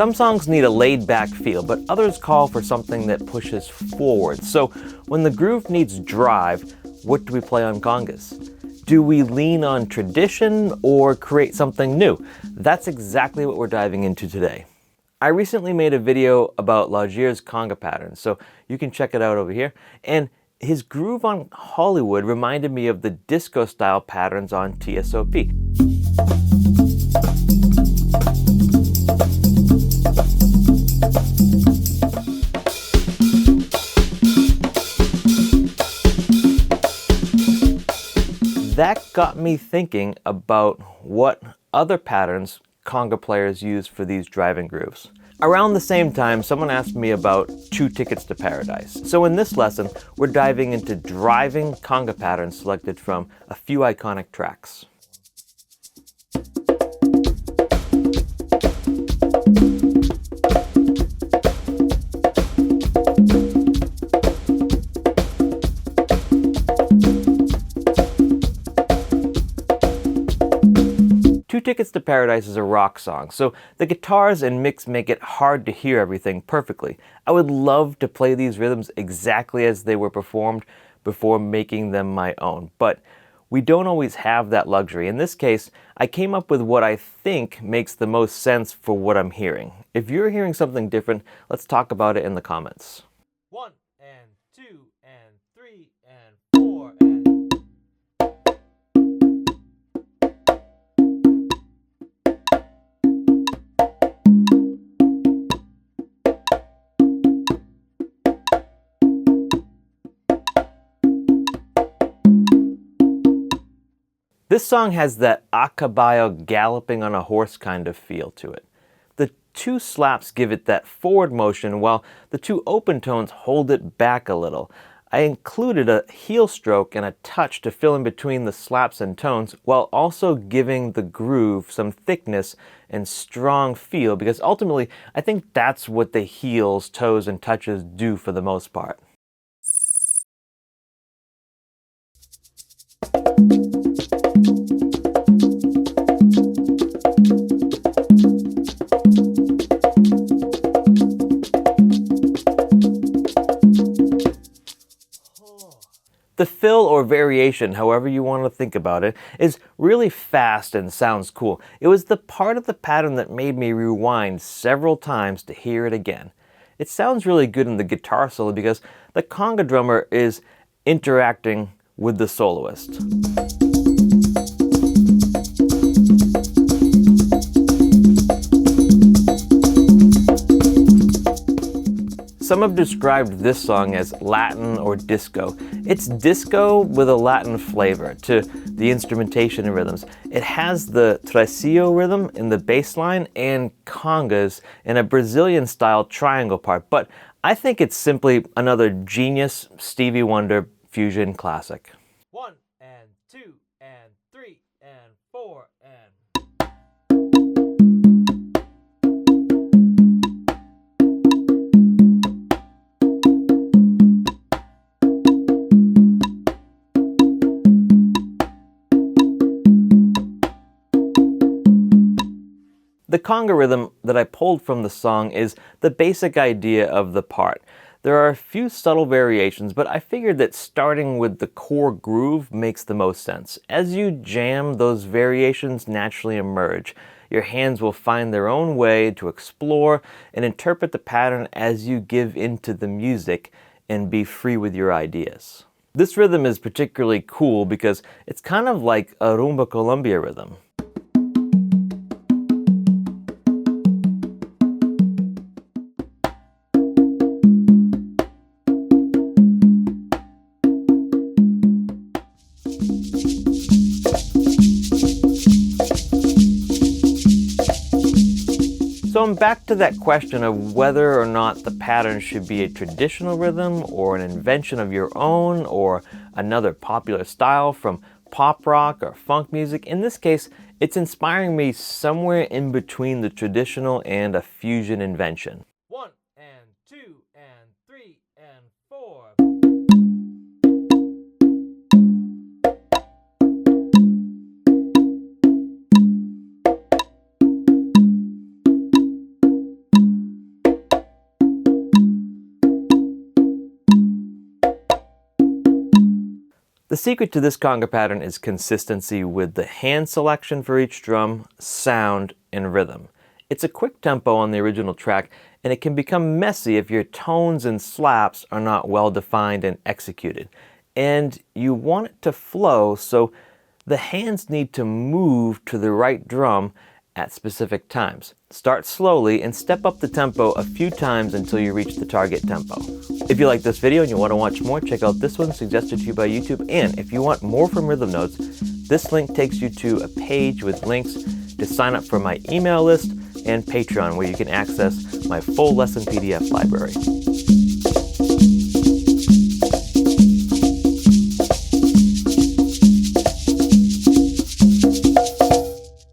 Some songs need a laid-back feel, but others call for something that pushes forward. So when the groove needs drive, what do we play on congas? Do we lean on tradition or create something new? That's exactly what we're diving into today. I recently made a video about Lagier's conga patterns, so you can check it out over here. And his groove on Hollywood reminded me of the disco-style patterns on TSOP. That got me thinking about what other patterns conga players use for these driving grooves. Around the same time, someone asked me about 2 Tickets to Paradise. So in this lesson, we're diving into driving conga patterns selected from a few iconic tracks. Two Tickets to Paradise is a rock song, so the guitars and mix make it hard to hear everything perfectly. I would love to play these rhythms exactly as they were performed before making them my own, but we don't always have that luxury. In this case, I came up with what I think makes the most sense for what I'm hearing. If you're hearing something different, let's talk about it in the comments. 1 and 2 and 3 and 4 and... This song has that a caballo galloping on a horse kind of feel to it. The 2 slaps give it that forward motion while the 2 open tones hold it back a little. I included a heel stroke and a touch to fill in between the slaps and tones while also giving the groove some thickness and strong feel, because ultimately I think that's what the heels, toes, and touches do for the most part. The fill or variation, however you want to think about it, is really fast and sounds cool. It was the part of the pattern that made me rewind several times to hear it again. It sounds really good in the guitar solo because the conga drummer is interacting with the soloist. Some have described this song as Latin or disco. It's disco with a Latin flavor to the instrumentation and rhythms. It has the tresillo rhythm in the bass line and congas in a Brazilian-style triangle part, but I think it's simply another genius Stevie Wonder fusion classic. 1 and 2 and 3 and 4 and... The conga rhythm that I pulled from the song is the basic idea of the part. There are a few subtle variations, but I figured that starting with the core groove makes the most sense. As you jam, those variations naturally emerge. Your hands will find their own way to explore and interpret the pattern as you give into the music and be free with your ideas. This rhythm is particularly cool because it's kind of like a Rumba Colombia rhythm. So I'm back to that question of whether or not the pattern should be a traditional rhythm or an invention of your own or another popular style from pop rock or funk music. In this case, it's inspiring me somewhere in between the traditional and a fusion invention. 1 and 2 and 3 and 4. The secret to this conga pattern is consistency with the hand selection for each drum, sound, and rhythm. It's a quick tempo on the original track, and it can become messy if your tones and slaps are not well defined and executed. And you want it to flow, so the hands need to move to the right drum at specific times. Start slowly and step up the tempo a few times until you reach the target tempo. If you like this video and you want to watch more, check out this one suggested to you by YouTube. And if you want more from Rhythm Notes, this link takes you to a page with links to sign up for my email list and Patreon, where you can access my full lesson PDF library.